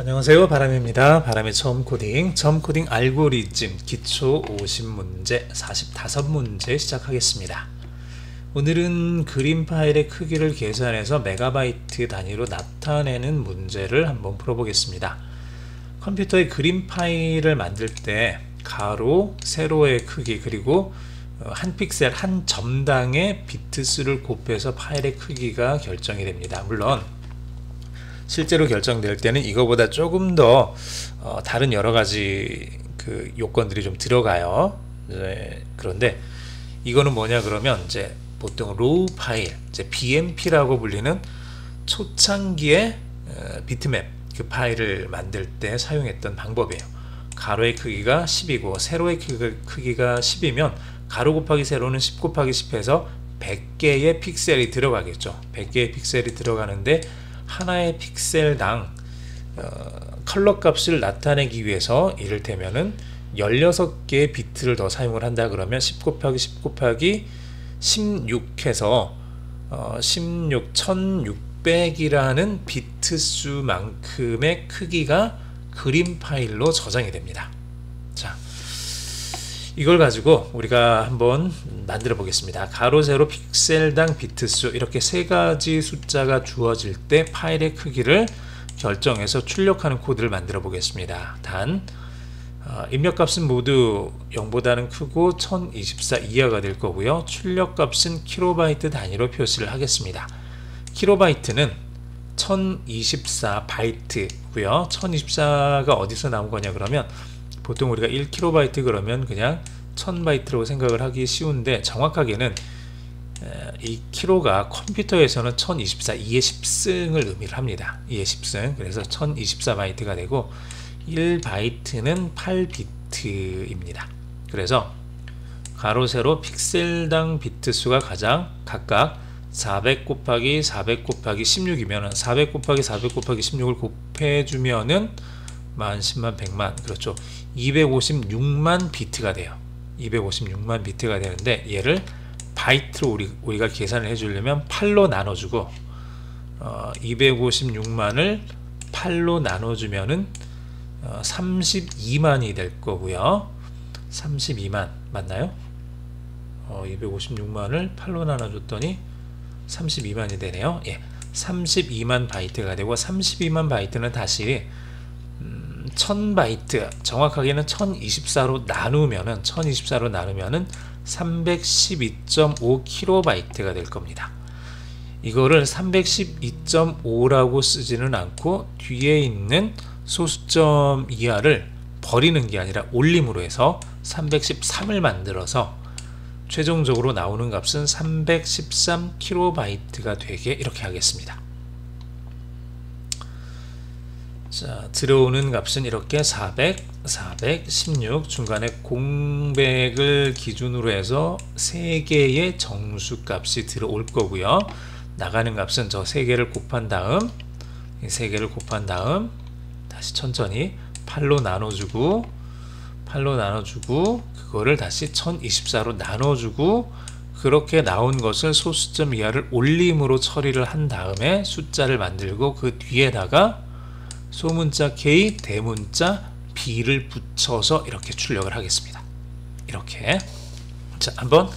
안녕하세요, 바람입니다. 바람의 처음 코딩 알고리즘 기초 50문제 45문제 시작하겠습니다. 오늘은 그림 파일의 크기를 계산해서 메가바이트 단위로 나타내는 문제를 한번 풀어보겠습니다. 컴퓨터의 그림 파일을 만들 때 가로, 세로의 크기 그리고 한 픽셀 한 점당의 비트 수를 곱해서 파일의 크기가 결정이 됩니다. 물론 실제로 결정될 때는 이거보다 조금 더 다른 여러가지 그 요건들이 좀 들어가요. 그런데 이거는 뭐냐 그러면 이제 보통 로우 파일, 이제 BMP라고 불리는 초창기의 비트맵 그 파일을 만들 때 사용했던 방법이에요. 가로의 크기가 10이고 세로의 크기가 10이면 가로 곱하기 세로는 10 곱하기 10해서 100개의 픽셀이 들어가겠죠. 100개의 픽셀이 들어가는데 하나의 픽셀당 컬러 값을 나타내기 위해서 이를테면은 16개의 비트를 더 사용을 한다 그러면 10 곱하기 10 곱하기 16 해서 16,600이라는 비트 수만큼의 크기가 그림 파일로 저장이 됩니다. 자, 이걸 가지고 우리가 한번 만들어 보겠습니다. 가로, 세로, 픽셀당 비트수 이렇게 세 가지 숫자가 주어질 때 파일의 크기를 결정해서 출력하는 코드를 만들어 보겠습니다. 단 입력값은 모두 0보다는 크고 1024 이하가 될 거고요. 출력값은 킬로바이트 단위로 표시를 하겠습니다. 킬로바이트는 1024 바이트고요. 1024가 어디서 나온 거냐 그러면 보통 우리가 1KB 그러면 그냥 1000바이트라고 생각을 하기 쉬운데 정확하게는 이 키로가 컴퓨터에서는 1024 2의 10승을 의미를 합니다. 2의 10승. 그래서 1024바이트가 되고 1바이트는 8비트입니다. 그래서 가로 세로 픽셀당 비트 수가 각각 400 곱하기 400 곱하기 16이면 400 곱하기 400 곱하기 16을 곱해주면은 만, 10만, 100만, 그렇죠. 256만 비트가 돼요. 256만 비트가 되는데 얘를 바이트로 우리가 계산을 해주려면 8로 나눠주고 256만을 8로 나눠주면은 32만이 될 거고요. 32만 맞나요? 256만을 8로 나눠줬더니 32만이 되네요. 예, 32만 바이트가 되고 32만 바이트는 다시 1000바이트, 정확하게는 1024로 나누면은 312.5kB가 될 겁니다. 이거를 312.5라고 쓰지는 않고 뒤에 있는 소수점 이하를 버리는 게 아니라 올림으로 해서 313을 만들어서 최종적으로 나오는 값은 313kB가 되게 이렇게 하겠습니다. 자, 들어오는 값은 이렇게 400, 416 중간에 공백을 기준으로 해서 3개의 정수값이 들어올 거고요. 나가는 값은 저 3개를 곱한 다음 이 3개를 곱한 다음 다시 천천히 8로 나눠주고 그거를 다시 1024로 나눠주고 그렇게 나온 것을 소수점 이하를 올림으로 처리를 한 다음에 숫자를 만들고 그 뒤에다가 소문자 K, 대문자 B를 붙여서 이렇게 출력을 하겠습니다. 이렇게. 자, 한번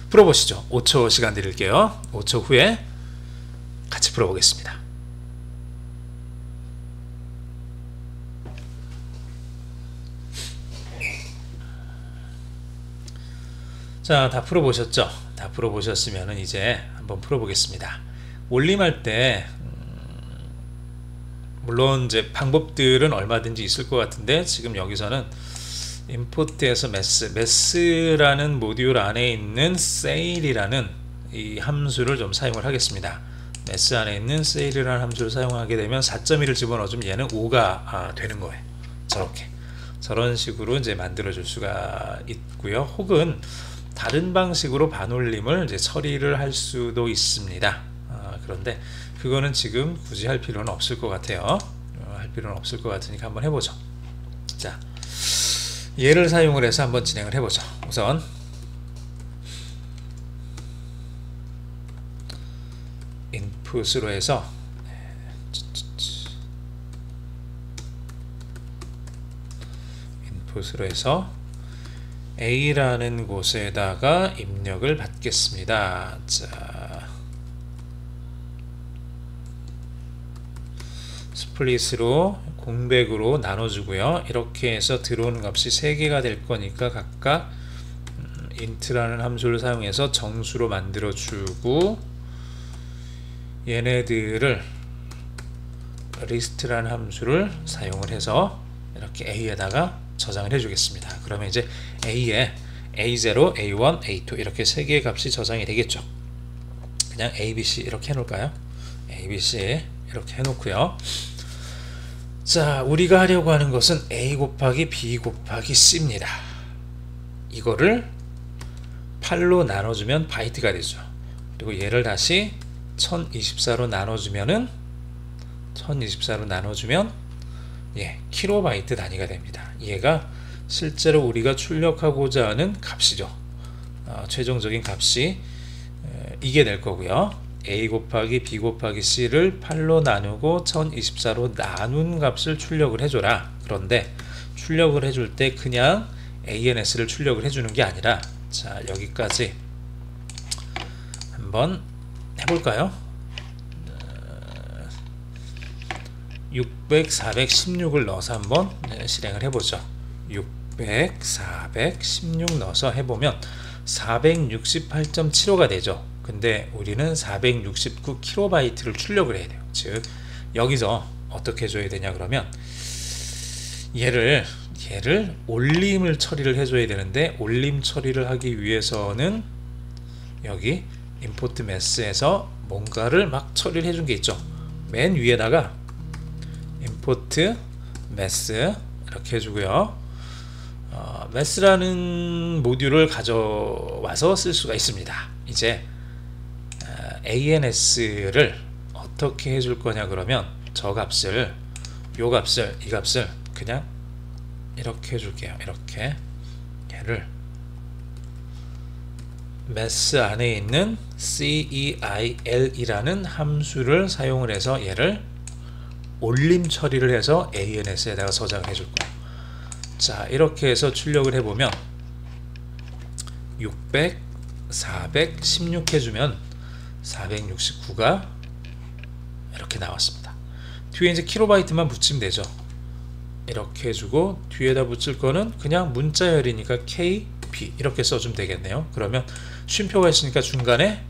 풀어보시죠. 5초 시간 드릴게요. 5초 후에 같이 풀어보겠습니다. 자, 다 풀어보셨죠? 다 풀어보셨으면 이제 한번 풀어보겠습니다. 올림할 때 물론 이제 방법들은 얼마든지 있을 것 같은데 지금 여기서는 임포트에서 메스라는 모듈 안에 있는 세일이라는 이 함수를 좀 사용을 하겠습니다. 메스 안에 있는 세일이라는 함수를 사용하게 되면 4.1을 집어넣어주면 얘는 5가 되는 거예요. 저런 식으로 이제 만들어 줄 수가 있고요. 혹은 다른 방식으로 반올림을 이제 처리를 할 수도 있습니다. 그런데 그거는 지금 굳이 할 필요는 없을 것 같아요. 할 필요는 없을 것 같으니까 한번 해보죠. 자, 얘를 사용을 해서 한번 진행을 해보죠. 우선 인풋으로 해서 인풋으로 해서 A라는 곳에다가 입력을 받겠습니다. 자, 스플릿으로 공백으로 나눠주고요. 이렇게 해서 들어오는 값이 3개가 될 거니까 각각 int라는 함수를 사용해서 정수로 만들어주고, 얘네들을 list라는 함수를 사용을 해서 이렇게 A에다가 저장을 해주겠습니다. 그러면 이제 A에 A0, A1, A2 이렇게 3개의 값이 저장이 되겠죠. 그냥 ABC 이렇게 해놓을까요? ABC 이렇게 해놓고요. 자, 우리가 하려고 하는 것은 A 곱하기 B 곱하기 C입니다. 이거를 8로 나눠주면 바이트가 되죠. 그리고 얘를 다시 1024로 나눠주면 예, 킬로바이트 단위가 됩니다. 얘가 실제로 우리가 출력하고자 하는 값이죠. 최종적인 값이 이게 될 거고요. A 곱하기 B 곱하기 C를 8로 나누고 1024로 나눈 값을 출력을 해줘라. 그런데 출력을 해줄 때 그냥 ANS를 출력을 해주는 게 아니라, 자, 여기까지 한번 해볼까요? 600, 416을 넣어서 한번 실행을 해보죠. 600, 416 넣어서 해보면 468.75가 되죠. 근데 우리는 469kB를 출력을 해야 돼요. 즉 여기서 어떻게 해줘야 되냐 그러면 얘를 올림을 처리를 해줘야 되는데, 올림 처리를 하기 위해서는 여기 import mass에서 뭔가를 막 처리를 해준 게 있죠. 맨 위에다가 import mass 이렇게 해주고요. mass라는 모듈을 가져와서 쓸 수가 있습니다. 이제 ANS를 어떻게 해줄 거냐 그러면 저 값을, 이 값을 그냥 이렇게 해줄게요. 이렇게 얘를 mass 안에 있는 CEIL이라는 함수를 사용을 해서 얘를 올림 처리를 해서 ANS에다가 저장을 해줄 거예요. 자, 이렇게 해서 출력을 해보면 600, 416 해주면 469가 이렇게 나왔습니다. 뒤에 이제 킬로바이트만 붙이면 되죠. 이렇게 해주고 뒤에다 붙일 거는 그냥 문자열이니까 KB 이렇게 써주면 되겠네요. 그러면 쉼표가 있으니까 중간에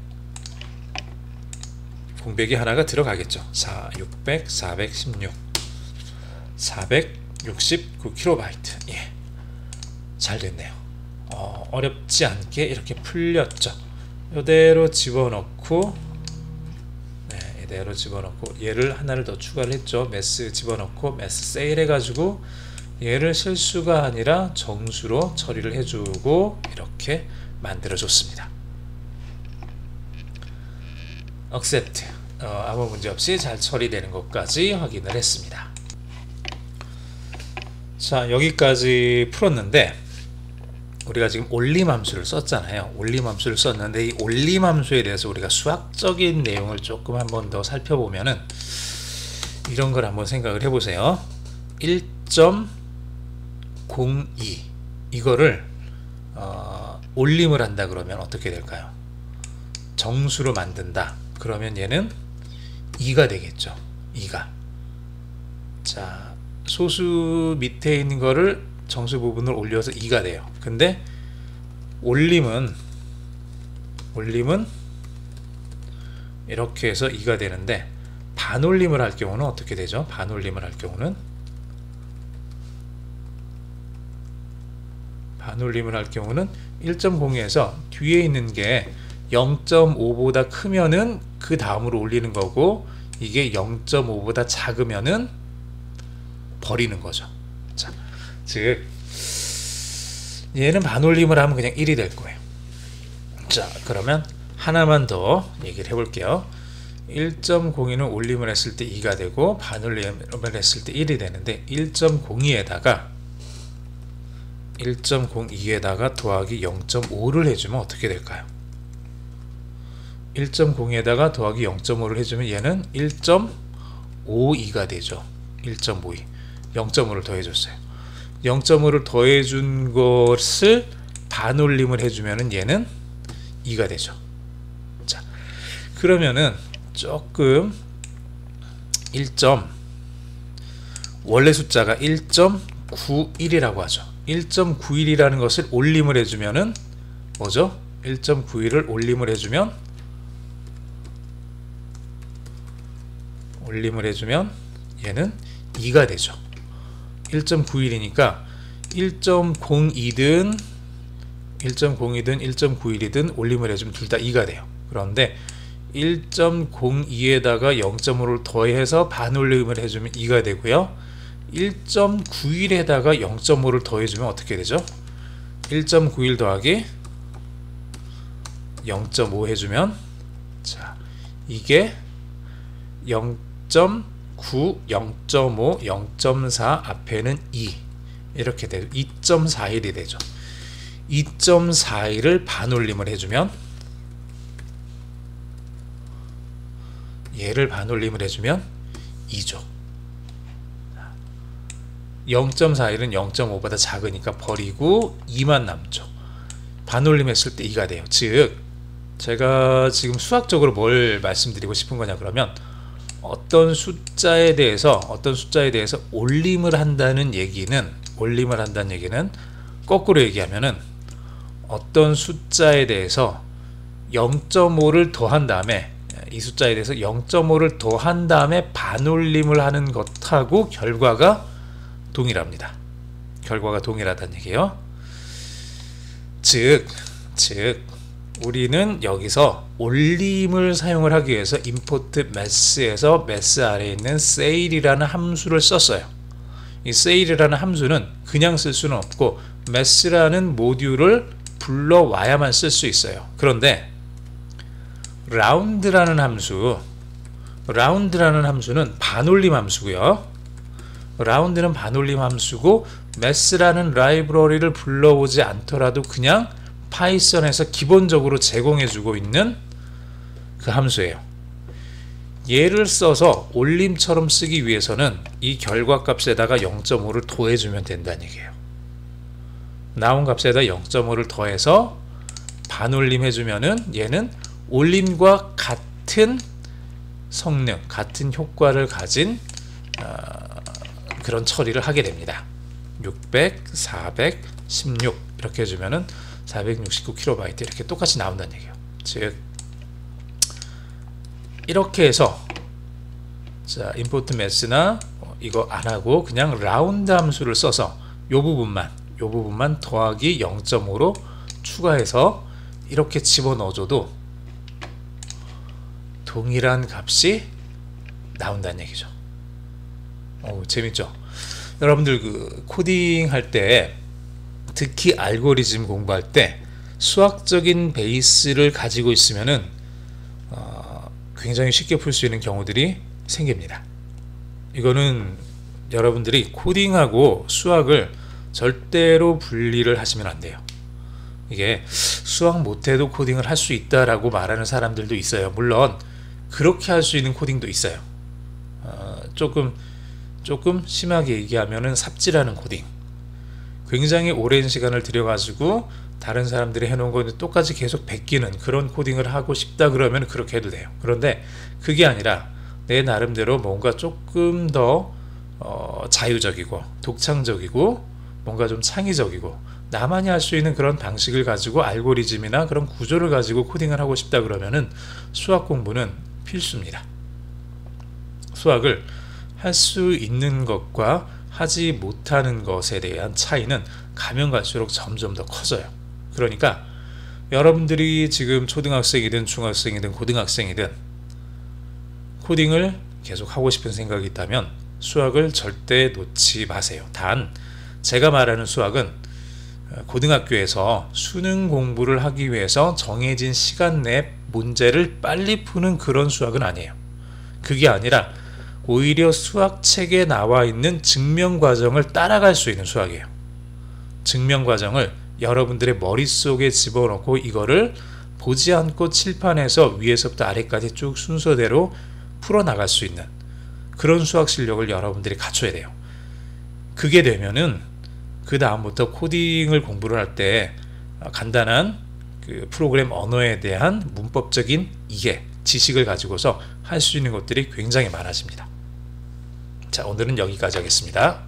공백이 하나가 들어가겠죠. 자, 600, 416, 469kB. 예, 잘 됐네요. 어렵지 않게 이렇게 풀렸죠. 이대로 집어넣고, 네, 이대로 집어넣고 얘를 하나를 더 추가를 했죠. 매스 집어넣고 매스 세일 해가지고 얘를 실수가 아니라 정수로 처리를 해주고 이렇게 만들어줬습니다. accept, 아무 문제 없이 잘 처리되는 것까지 확인을 했습니다. 자, 여기까지 풀었는데 우리가 지금 올림 함수를 썼잖아요. 올림 함수를 썼는데 이 올림 함수에 대해서 우리가 수학적인 내용을 조금 한번 더 살펴보면은 이런 걸 한번 생각을 해보세요. 1.02 이거를 올림을 한다 그러면 어떻게 될까요? 정수로 만든다 그러면 얘는 2가 되겠죠. 2가. 자, 소수 밑에 있는 거를 정수 부분을 올려서 2가 돼요. 근데 올림은 이렇게 해서 2가 되는데 반올림을 할 경우는 어떻게 되죠? 반올림을 할 경우는 1.0에서 뒤에 있는 게 0.5보다 크면은 그 다음으로 올리는 거고, 이게 0.5보다 작으면은 버리는 거죠. 자, 즉 얘는 반올림을 하면 그냥 1이 될 거예요. 자, 그러면 하나만 더 얘기를 해볼게요. 1.02는 올림을 했을 때 2가 되고 반올림을 했을 때 1이 되는데 1.02에다가 더하기 0.5를 해주면 어떻게 될까요? 1.02에다가 더하기 0.5를 해주면 얘는 1.52가 되죠. 1.52 0.5를 더해줬어요. 0.5를 더해준 것을 반올림을 해주면은 얘는 2가 되죠. 자, 그러면은 조금 원래 숫자가 1.91이라고 하죠. 1.91이라는 것을 올림을 해주면은 뭐죠? 1.91을 올림을 해주면 얘는 2가 되죠. 1.91이니까 1.02든 1.91이든 올림을 해주면 둘 다 2가 돼요. 그런데 1.02에다가 0.5를 더해서 반올림을 해주면 2가 되고요. 1.91에다가 0.5를 더해주면 어떻게 되죠? 1.91 더하기 0.5 해주면, 자, 이게 0.9, 0.5, 0.4 앞에는 2 이렇게 되죠. 2.41이 되죠. 2.41을 반올림을 해주면, 얘를 반올림을 해주면 2죠. 0.41은 0.5보다 작으니까 버리고 2만 남죠. 반올림 했을 때 2가 돼요. 즉 제가 지금 수학적으로 뭘 말씀드리고 싶은 거냐 그러면, 어떤 숫자에 대해서 올림을 한다는 얘기는 거꾸로 얘기하면은, 어떤 숫자에 대해서 0.5를 더한 다음에, 이 숫자에 대해서 0.5를 더한 다음에 반올림을 하는 것하고 결과가 동일합니다. 결과가 동일하다는 얘기예요. 즉 우리는 여기서 올림을 사용을 하기 위해서 import mass에서 mass 아래에 있는 sail이라는 함수를 썼어요. 이 sail이라는 함수는 그냥 쓸 수는 없고 mass라는 모듈을 불러와야만 쓸 수 있어요. 그런데 round라는 함수는 반올림 함수고요. round는 반올림 함수고, mass라는 라이브러리를 불러오지 않더라도 그냥 파이썬에서 기본적으로 제공해주고 있는 그 함수예요. 얘를 써서 올림처럼 쓰기 위해서는 이 결과값에다가 0.5를 더해주면 된다는 얘기예요. 나온 값에다 0.5를 더해서 반올림 해주면은 얘는 올림과 같은 성능, 같은 효과를 가진 그런 처리를 하게 됩니다. 600, 416 이렇게 해주면은 469KB 이렇게 똑같이 나온다는 얘기예요. 즉 이렇게 해서, 자, import mass나 이거 안 하고 그냥 round 함수를 써서 요 부분만 더하기 0.5로 추가해서 이렇게 집어넣어줘도 동일한 값이 나온다는 얘기죠. 재밌죠? 여러분들 그 코딩 할 때, 특히 알고리즘 공부할 때 수학적인 베이스를 가지고 있으면은 굉장히 쉽게 풀 수 있는 경우들이 생깁니다. 이거는 여러분들이 코딩하고 수학을 절대로 분리를 하시면 안 돼요. 이게 수학 못해도 코딩을 할 수 있다라고 말하는 사람들도 있어요. 물론 그렇게 할 수 있는 코딩도 있어요. 조금 심하게 얘기하면은 삽질하는 코딩, 굉장히 오랜 시간을 들여가지고 다른 사람들이 해놓은 거 똑같이 계속 베끼는 그런 코딩을 하고 싶다 그러면 그렇게 해도 돼요. 그런데 그게 아니라 내 나름대로 뭔가 조금 더 자유적이고 독창적이고 뭔가 좀 창의적이고 나만이 할 수 있는 그런 방식을 가지고 알고리즘이나 그런 구조를 가지고 코딩을 하고 싶다 그러면은 수학 공부는 필수입니다. 수학을 할 수 있는 것과 하지 못하는 것에 대한 차이는 가면 갈수록 점점 더 커져요. 그러니까 여러분들이 지금 초등학생이든 중학생이든 고등학생이든 코딩을 계속 하고 싶은 생각이 있다면 수학을 절대 놓지 마세요. 단 제가 말하는 수학은 고등학교에서 수능 공부를 하기 위해서 정해진 시간 내 문제를 빨리 푸는 그런 수학은 아니에요. 그게 아니라 오히려 수학책에 나와 있는 증명 과정을 따라갈 수 있는 수학이에요. 증명 과정을 여러분들의 머릿속에 집어넣고 이거를 보지 않고 칠판에서 위에서부터 아래까지 쭉 순서대로 풀어나갈 수 있는 그런 수학 실력을 여러분들이 갖춰야 돼요. 그게 되면은 그 다음부터 코딩을 공부를 할 때 간단한 그 프로그램 언어에 대한 문법적인 이해, 지식을 가지고서 할 수 있는 것들이 굉장히 많아집니다. 자, 오늘은 여기까지 하겠습니다.